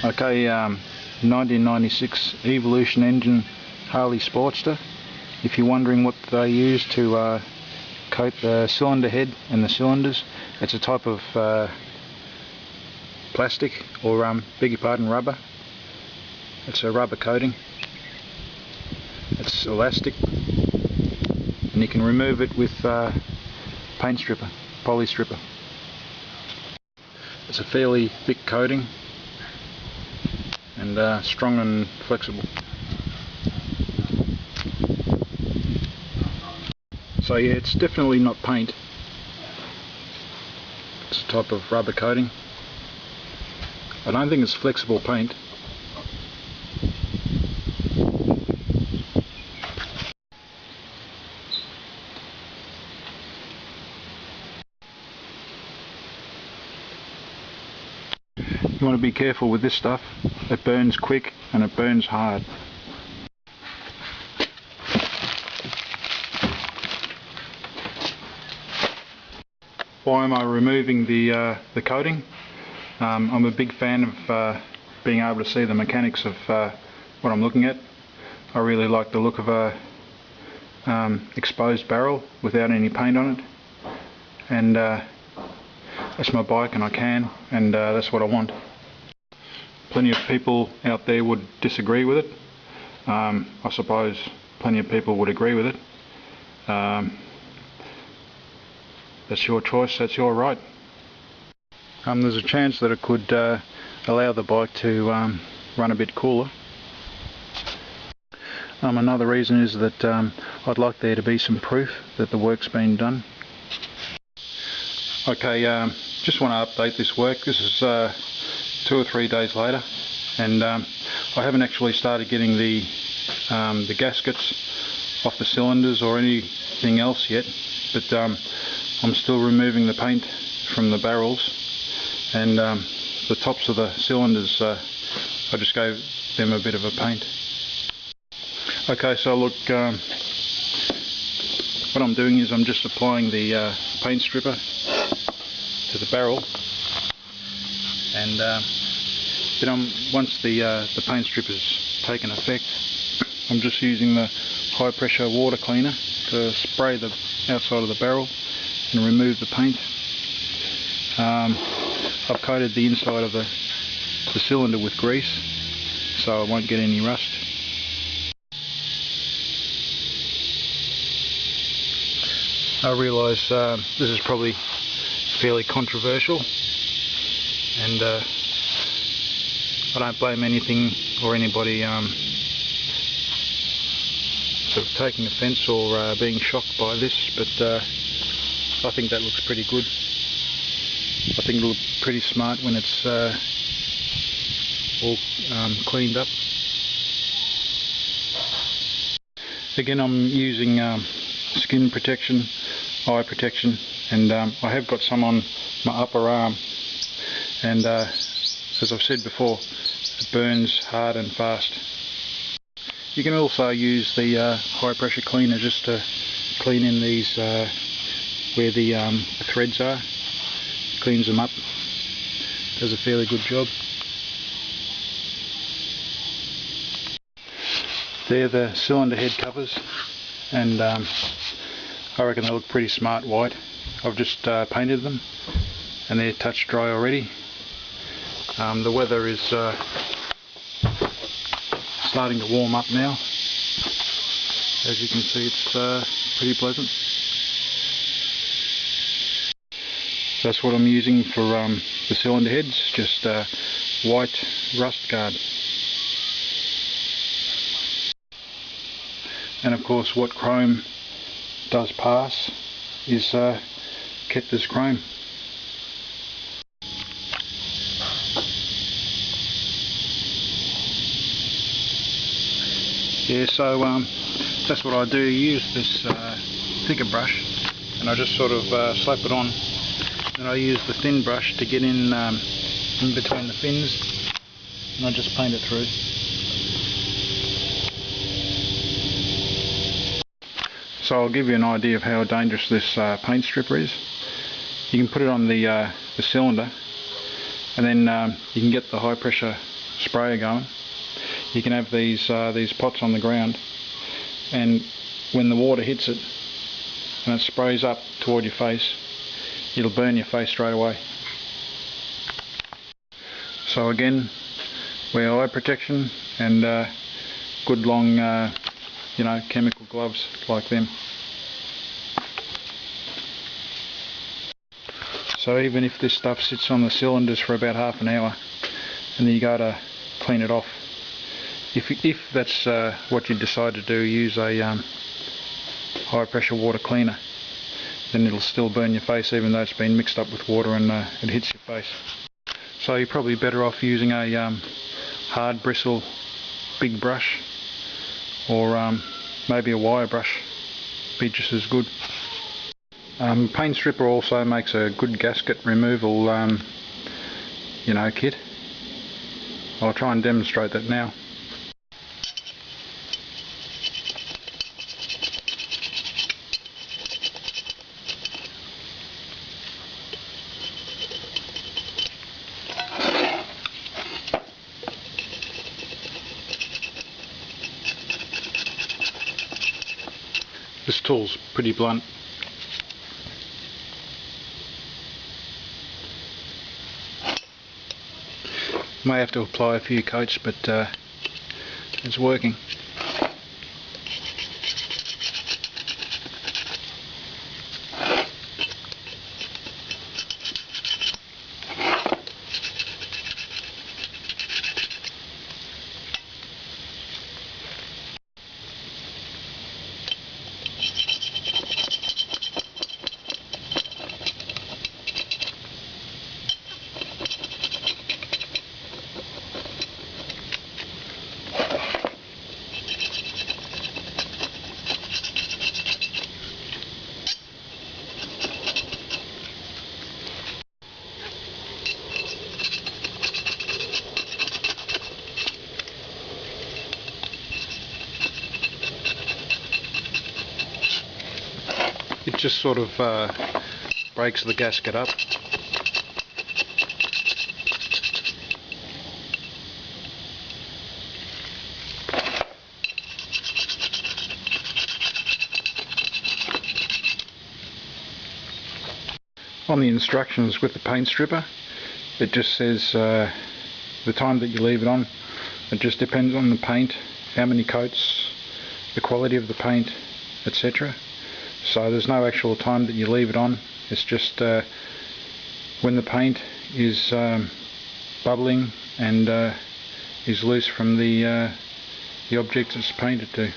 Okay, 1996 Evolution engine Harley Sportster. If you're wondering what they use to coat the cylinder head and the cylinders, it's a type of plastic, or beg your pardon, rubber. It's a rubber coating. It's elastic, and you can remove it with paint stripper, poly stripper. It's a fairly thick coating and strong and flexible. So yeah, it's definitely not paint. It's a type of rubber coating. I don't think it's flexible paint. You want to be careful with this stuff. It burns quick and it burns hard. Why am I removing the coating? I'm a big fan of being able to see the mechanics of what I'm looking at. I really like the look of a exposed barrel without any paint on it, and that's my bike and I can, and that's what I want. Plenty of people out there would disagree with it. I suppose plenty of people would agree with it. That's your choice, that's your right. There's a chance that it could allow the bike to run a bit cooler. Another reason is that I'd like there to be some proof that the work's been done. Okay, just want to update this work. This is 2 or 3 days later, and I haven't actually started getting the gaskets off the cylinders or anything else yet, but I'm still removing the paint from the barrels, and the tops of the cylinders, I just gave them a bit of a paint. Okay, so look, what I'm doing is I'm just applying the paint stripper to the barrel, and then once the paint stripper's taken effect, I'm just using the high pressure water cleaner to spray the outside of the barrel and remove the paint. I've coated the inside of the cylinder with grease so I won't get any rust. I realise this is probably fairly controversial, and I don't blame anything or anybody sort of taking offence or being shocked by this, but I think that looks pretty good. I think it'll look pretty smart when it's all cleaned up. Again, I'm using skin protection, eye protection, and I have got some on my upper arm, and as I've said before, it burns hard and fast. You can also use the high pressure cleaner just to clean in these where the threads are. Cleans them up, does a fairly good job. They're the cylinder head covers, and I reckon they look pretty smart white. I've just painted them and they're touch dry already. The weather is starting to warm up now. As you can see, it's pretty pleasant. That's what I'm using for the cylinder heads, just white rust guard. And of course what chrome does pass is Ketter's chrome. Yeah, so that's what I do. Use this thicker brush, and I just sort of slap it on, and I use the thin brush to get in between the fins, and I just paint it through. So I'll give you an idea of how dangerous this paint stripper is. You can put it on the cylinder, and then you can get the high pressure sprayer going, you can have these pots on the ground, and when the water hits it and it sprays up toward your face, it'll burn your face straight away. So again, wear eye protection and good long chemical gloves like them. So even if this stuff sits on the cylinders for about half an hour and then you go to clean it off, if that's what you decide to do, use a high pressure water cleaner, then it'll still burn your face even though it's been mixed up with water and it hits your face. So you're probably better off using a hard bristle big brush, or maybe a wire brush, be just as good. Paint stripper also makes a good gasket removal kit. I'll try and demonstrate that now. This tool's pretty blunt. May have to apply a few coats, but it's working. It just sort of breaks the gasket up. On the instructions with the paint stripper, it just says the time that you leave it on. It just depends on the paint, how many coats, the quality of the paint, etc. So there's no actual time that you leave it on. It's just when the paint is bubbling and is loose from the object it's painted to.